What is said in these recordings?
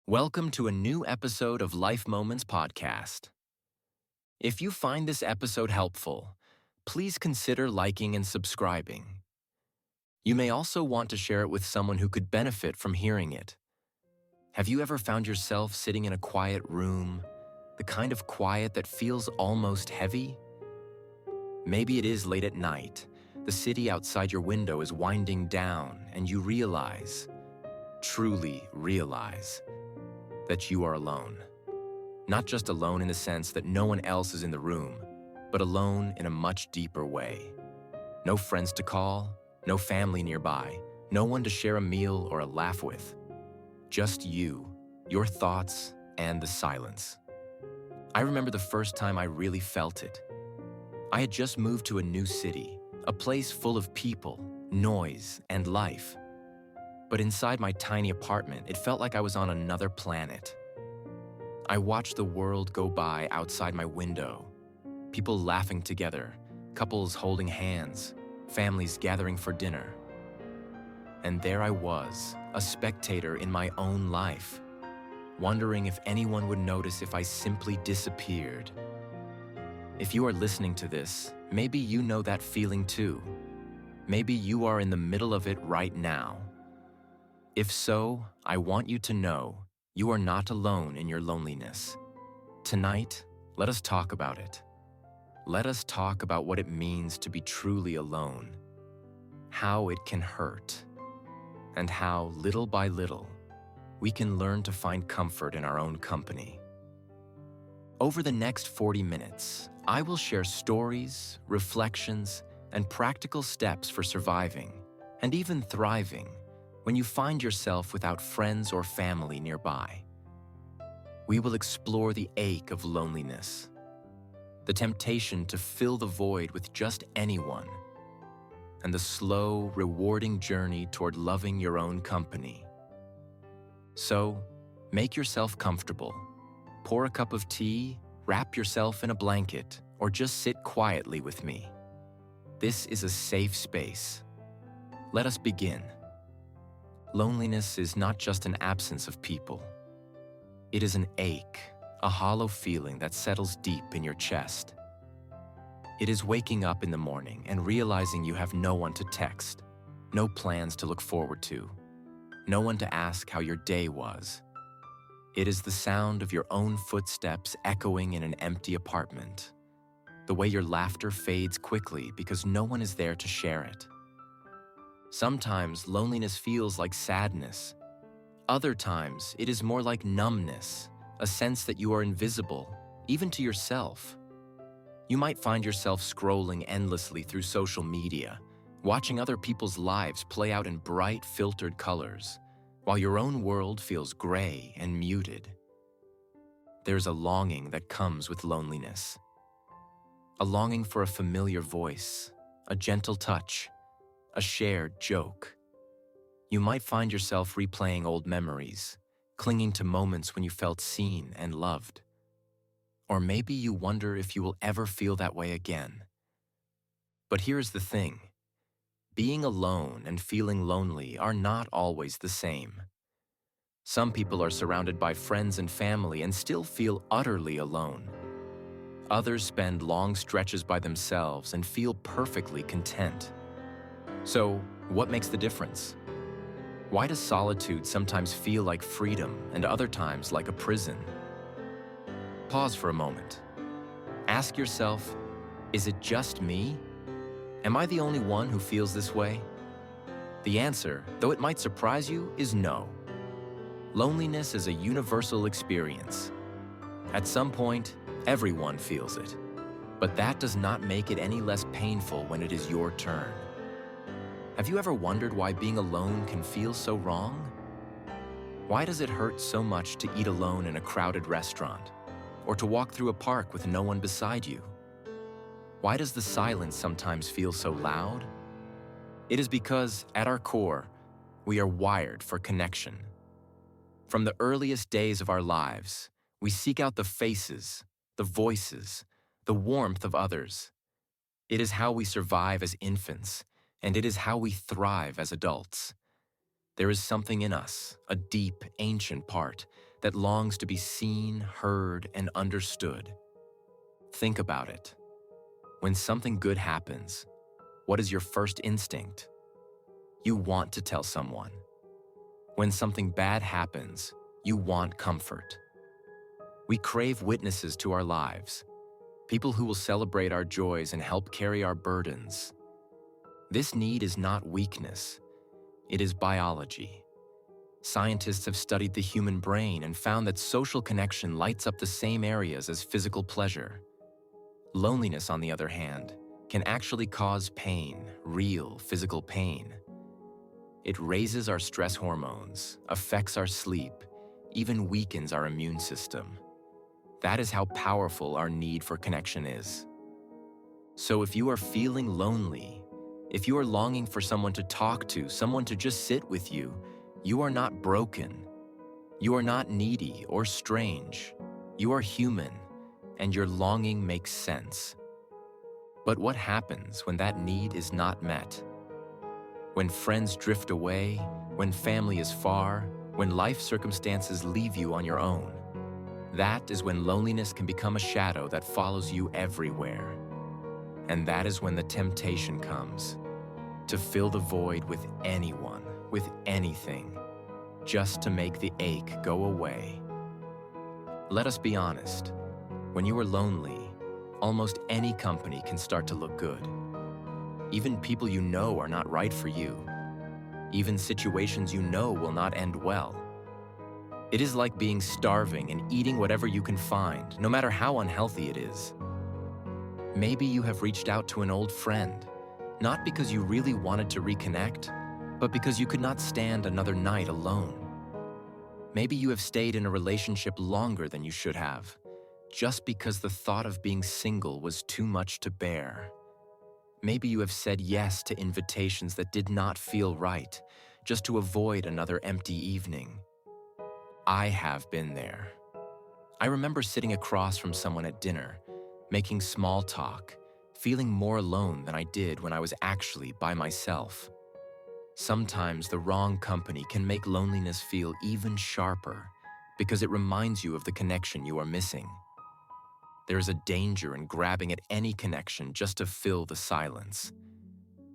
Welcome to a new episode of Life Moments Podcast. If you find this episode helpful, please consider liking and subscribing. You may also want to share it with someone who could benefit from hearing it. Have you ever found yourself sitting in a quiet room, the kind of quiet that feels almost heavy? Maybe it is late at night, the city outside your window is winding down, and you truly realize, that you are alone. Not just alone in the sense that no one else is in the room, but alone in a much deeper way. No friends to call, no family nearby, no one to share a meal or a laugh with. Just you, your thoughts, and the silence. I remember the first time I really felt it. I had just moved to a new city, a place full of people, noise, and life. But inside my tiny apartment, it felt like I was on another planet. I watched the world go by outside my window. People laughing together, couples holding hands, families gathering for dinner. And there I was, a spectator in my own life, wondering if anyone would notice if I simply disappeared. If you are listening to this, maybe you know that feeling too. Maybe you are in the middle of it right now. If so, I want you to know you are not alone in your loneliness. Tonight, let us talk about it. Let us talk about what it means to be truly alone, how it can hurt, and how, little by little, we can learn to find comfort in our own company. Over the next 40 minutes, I will share stories, reflections, and practical steps for surviving, and even thriving, when you find yourself without friends or family nearby. We will explore the ache of loneliness, the temptation to fill the void with just anyone, and the slow, rewarding journey toward loving your own company. So, make yourself comfortable, pour a cup of tea, wrap yourself in a blanket, or just sit quietly with me. This is a safe space. Let us begin. Loneliness is not just an absence of people. It is an ache, a hollow feeling that settles deep in your chest. It is waking up in the morning and realizing you have no one to text, no plans to look forward to, no one to ask how your day was. It is the sound of your own footsteps echoing in an empty apartment, the way your laughter fades quickly because no one is there to share it. Sometimes loneliness feels like sadness. Other times, it is more like numbness, a sense that you are invisible, even to yourself. You might find yourself scrolling endlessly through social media, watching other people's lives play out in bright, filtered colors, while your own world feels gray and muted. There's a longing that comes with loneliness. A longing for a familiar voice, a gentle touch, a shared joke. You might find yourself replaying old memories, clinging to moments when you felt seen and loved. Or maybe you wonder if you will ever feel that way again. But here's the thing. Being alone and feeling lonely are not always the same. Some people are surrounded by friends and family and still feel utterly alone. Others spend long stretches by themselves and feel perfectly content. So, what makes the difference? Why does solitude sometimes feel like freedom and other times like a prison? Pause for a moment. Ask yourself, is it just me? Am I the only one who feels this way? The answer, though it might surprise you, is no. Loneliness is a universal experience. At some point, everyone feels it. But that does not make it any less painful when it is your turn. Have you ever wondered why being alone can feel so wrong? Why does it hurt so much to eat alone in a crowded restaurant, or to walk through a park with no one beside you? Why does the silence sometimes feel so loud? It is because, at our core, we are wired for connection. From the earliest days of our lives, we seek out the faces, the voices, the warmth of others. It is how we survive as infants, and it is how we thrive as adults. There is something in us, a deep, ancient part, that longs to be seen, heard, and understood. Think about it. When something good happens, what is your first instinct? You want to tell someone. When something bad happens, you want comfort. We crave witnesses to our lives, people who will celebrate our joys and help carry our burdens. This need is not weakness, it is biology. Scientists have studied the human brain and found that social connection lights up the same areas as physical pleasure. Loneliness, on the other hand, can actually cause pain, real physical pain. It raises our stress hormones, affects our sleep, even weakens our immune system. That is how powerful our need for connection is. So if you are feeling lonely, if you are longing for someone to talk to, someone to just sit with you, you are not broken. You are not needy or strange. You are human, and your longing makes sense. But what happens when that need is not met? When friends drift away, when family is far, when life circumstances leave you on your own? That is when loneliness can become a shadow that follows you everywhere. And that is when the temptation comes to fill the void with anyone, with anything, just to make the ache go away. Let us be honest. When you are lonely, almost any company can start to look good. Even people you know are not right for you. Even situations you know will not end well. It is like being starving and eating whatever you can find, no matter how unhealthy it is. Maybe you have reached out to an old friend, not because you really wanted to reconnect, but because you could not stand another night alone. Maybe you have stayed in a relationship longer than you should have, just because the thought of being single was too much to bear. Maybe you have said yes to invitations that did not feel right, just to avoid another empty evening. I have been there. I remember sitting across from someone at dinner, making small talk, feeling more alone than I did when I was actually by myself. Sometimes the wrong company can make loneliness feel even sharper because it reminds you of the connection you are missing. There is a danger in grabbing at any connection just to fill the silence.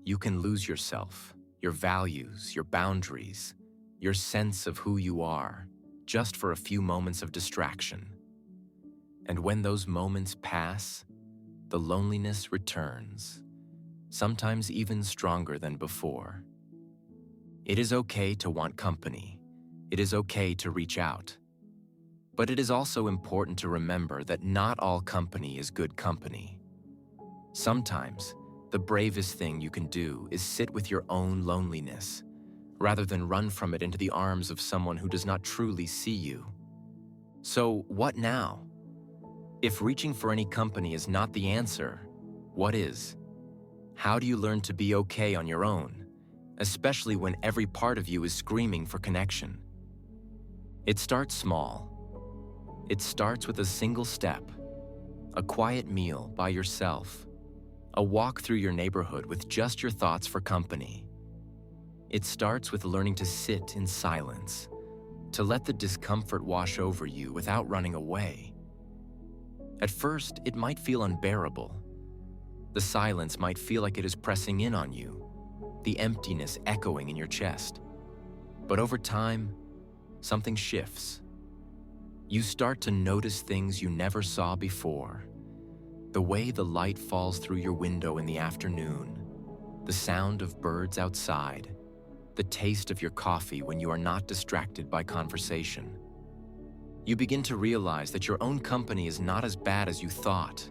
You can lose yourself, your values, your boundaries, your sense of who you are, just for a few moments of distraction. And when those moments pass, the loneliness returns, sometimes even stronger than before. It is okay to want company. It is okay to reach out. But it is also important to remember that not all company is good company. Sometimes, the bravest thing you can do is sit with your own loneliness, rather than run from it into the arms of someone who does not truly see you. So, what now? If reaching for any company is not the answer, what is? How do you learn to be okay on your own, especially when every part of you is screaming for connection? It starts small. It starts with a single step, a quiet meal by yourself, a walk through your neighborhood with just your thoughts for company. It starts with learning to sit in silence, to let the discomfort wash over you without running away. At first, it might feel unbearable. The silence might feel like it is pressing in on you, the emptiness echoing in your chest. But over time, something shifts. You start to notice things you never saw before. The way the light falls through your window in the afternoon, the sound of birds outside, the taste of your coffee when you are not distracted by conversation. You begin to realize that your own company is not as bad as you thought,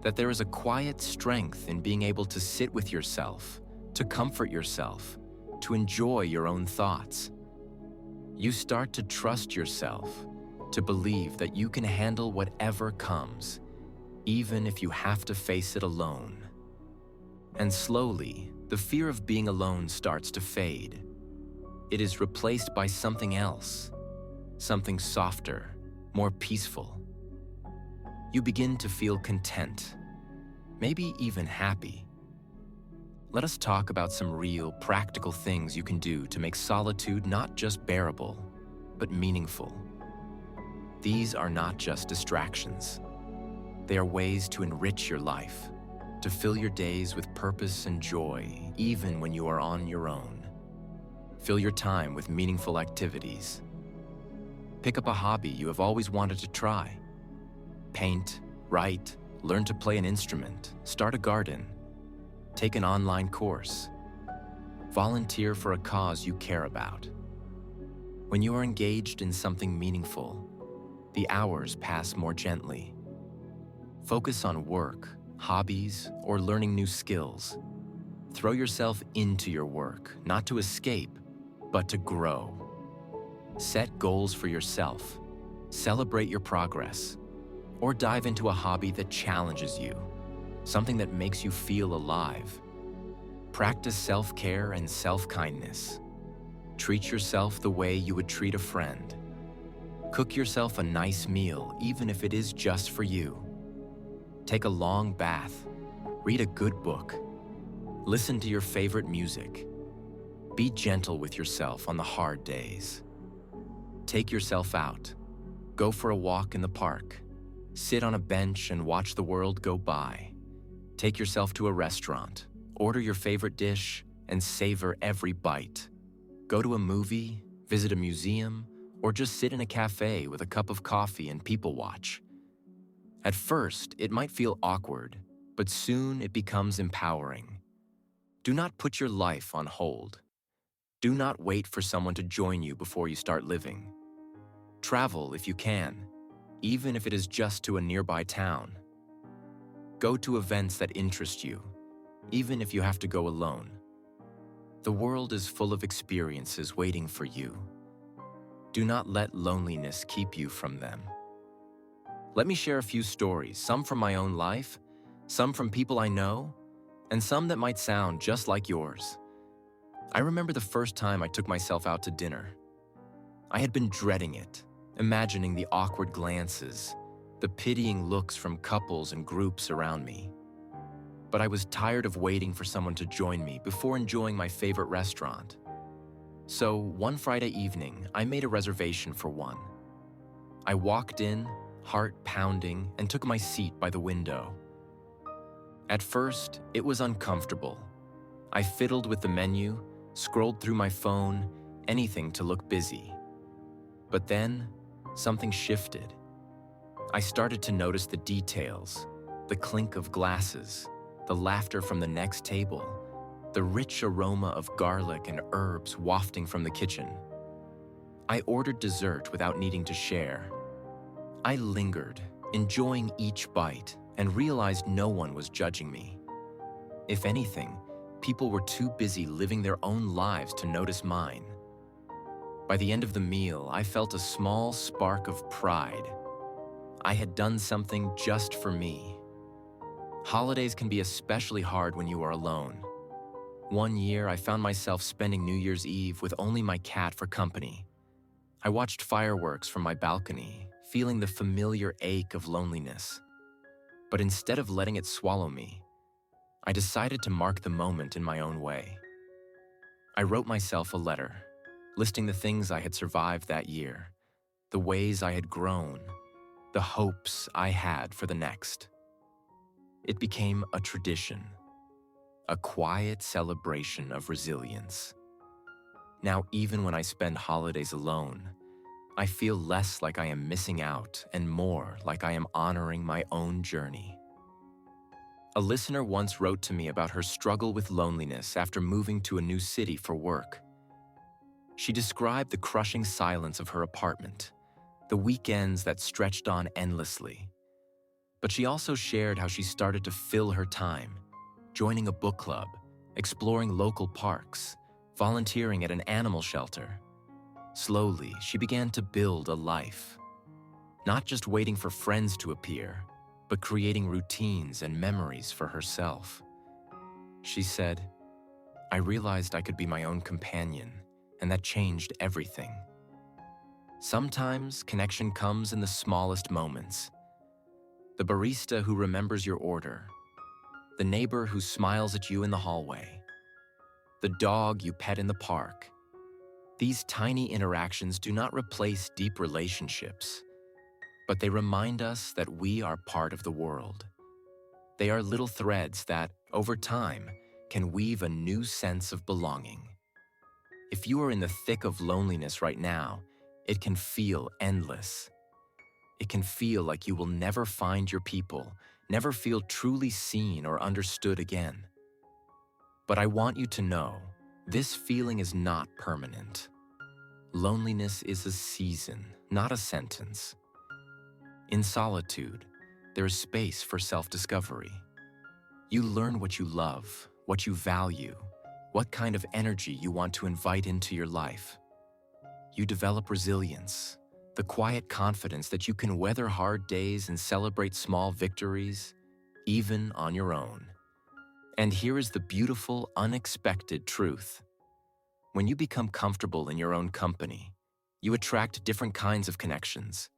that there is a quiet strength in being able to sit with yourself, to comfort yourself, to enjoy your own thoughts. You start to trust yourself, to believe that you can handle whatever comes, even if you have to face it alone. And slowly, the fear of being alone starts to fade. It is replaced by something else, something softer, more peaceful. You begin to feel content, maybe even happy. Let us talk about some real, practical things you can do to make solitude not just bearable, but meaningful. These are not just distractions. They are ways to enrich your life, to fill your days with purpose and joy, even when you are on your own. Fill your time with meaningful activities. Pick up a hobby you have always wanted to try. Paint, write, learn to play an instrument, start a garden, take an online course. Volunteer for a cause you care about. When you are engaged in something meaningful, the hours pass more gently. Focus on work, hobbies, or learning new skills. Throw yourself into your work, not to escape, but to grow. Set goals for yourself, celebrate your progress, or dive into a hobby that challenges you, something that makes you feel alive. Practice self-care and self-kindness. Treat yourself the way you would treat a friend. Cook yourself a nice meal, even if it is just for you. Take a long bath. Read a good book. Listen to your favorite music. Be gentle with yourself on the hard days. Take yourself out. Go for a walk in the park. Sit on a bench and watch the world go by. Take yourself to a restaurant. Order your favorite dish and savor every bite. Go to a movie, visit a museum, or just sit in a cafe with a cup of coffee and people watch. At first, it might feel awkward, but soon it becomes empowering. Do not put your life on hold. Do not wait for someone to join you before you start living. Travel if you can, even if it is just to a nearby town. Go to events that interest you, even if you have to go alone. The world is full of experiences waiting for you. Do not let loneliness keep you from them. Let me share a few stories, some from my own life, some from people I know, and some that might sound just like yours. I remember the first time I took myself out to dinner. I had been dreading it, imagining the awkward glances, the pitying looks from couples and groups around me. But I was tired of waiting for someone to join me before enjoying my favorite restaurant. So one Friday evening, I made a reservation for one. I walked in, heart pounding, and took my seat by the window. At first, it was uncomfortable. I fiddled with the menu, scrolled through my phone, anything to look busy. But then, something shifted. I started to notice the details, the clink of glasses, the laughter from the next table, the rich aroma of garlic and herbs wafting from the kitchen. I ordered dessert without needing to share. I lingered, enjoying each bite, and realized no one was judging me. If anything, people were too busy living their own lives to notice mine. By the end of the meal, I felt a small spark of pride. I had done something just for me. Holidays can be especially hard when you are alone. One year, I found myself spending New Year's Eve with only my cat for company. I watched fireworks from my balcony, feeling the familiar ache of loneliness. But instead of letting it swallow me, I decided to mark the moment in my own way. I wrote myself a letter, listing the things I had survived that year, the ways I had grown, the hopes I had for the next. It became a tradition, a quiet celebration of resilience. Now, even when I spend holidays alone, I feel less like I am missing out and more like I am honoring my own journey. A listener once wrote to me about her struggle with loneliness after moving to a new city for work. She described the crushing silence of her apartment, the weekends that stretched on endlessly. But she also shared how she started to fill her time, joining a book club, exploring local parks, volunteering at an animal shelter. Slowly, she began to build a life, not just waiting for friends to appear, but creating routines and memories for herself. She said, "I realized I could be my own companion, and that changed everything." Sometimes connection comes in the smallest moments. The barista who remembers your order, the neighbor who smiles at you in the hallway, the dog you pet in the park. These tiny interactions do not replace deep relationships, but they remind us that we are part of the world. They are little threads that, over time, can weave a new sense of belonging. If you are in the thick of loneliness right now, it can feel endless. It can feel like you will never find your people, never feel truly seen or understood again. But I want you to know, this feeling is not permanent. Loneliness is a season, not a sentence. In solitude, there is space for self-discovery. You learn what you love, what you value, what kind of energy you want to invite into your life. You develop resilience, the quiet confidence that you can weather hard days and celebrate small victories, even on your own. And here is the beautiful, unexpected truth. When you become comfortable in your own company, you attract different kinds of connections.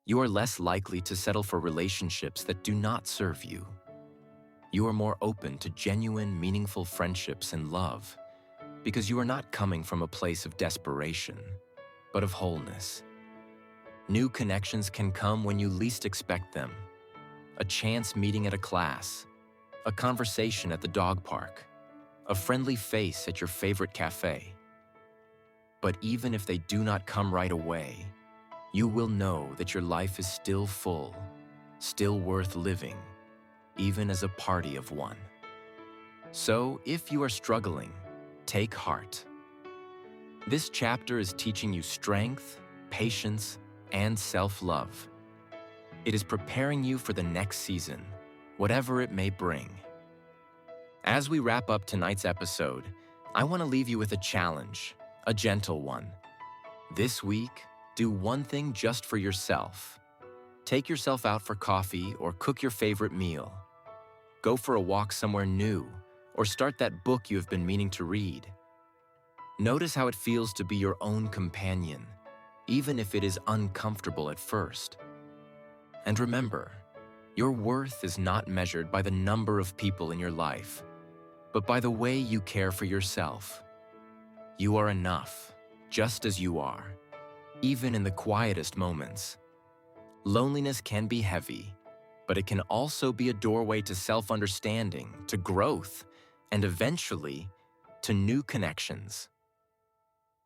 You are less likely to settle for relationships that do not serve you. You are more open to genuine, meaningful friendships and love because you are not coming from a place of desperation, but of wholeness. New connections can come when you least expect them. A chance meeting at a class, a conversation at the dog park, a friendly face at your favorite cafe. But even if they do not come right away, you will know that your life is still full, still worth living, even as a party of one. So, if you are struggling, take heart. This chapter is teaching you strength, patience, and self-love. It is preparing you for the next season, whatever it may bring. As we wrap up tonight's episode, I want to leave you with a challenge, a gentle one. This week, do one thing just for yourself. Take yourself out for coffee or cook your favorite meal. Go for a walk somewhere new or start that book you have been meaning to read. Notice how it feels to be your own companion, even if it is uncomfortable at first. And remember, your worth is not measured by the number of people in your life, but by the way you care for yourself. You are enough, just as you are, even in the quietest moments. Loneliness can be heavy, but it can also be a doorway to self-understanding, to growth, and eventually, to new connections.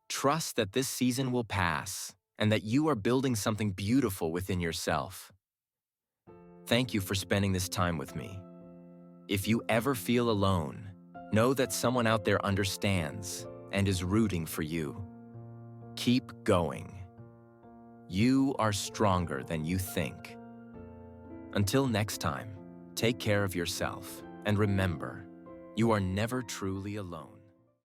Trust that this season will pass and that you are building something beautiful within yourself. Thank you for spending this time with me. If you ever feel alone, know that someone out there understands and is rooting for you. Keep going. You are stronger than you think. Until next time, take care of yourself and remember, you are never truly alone.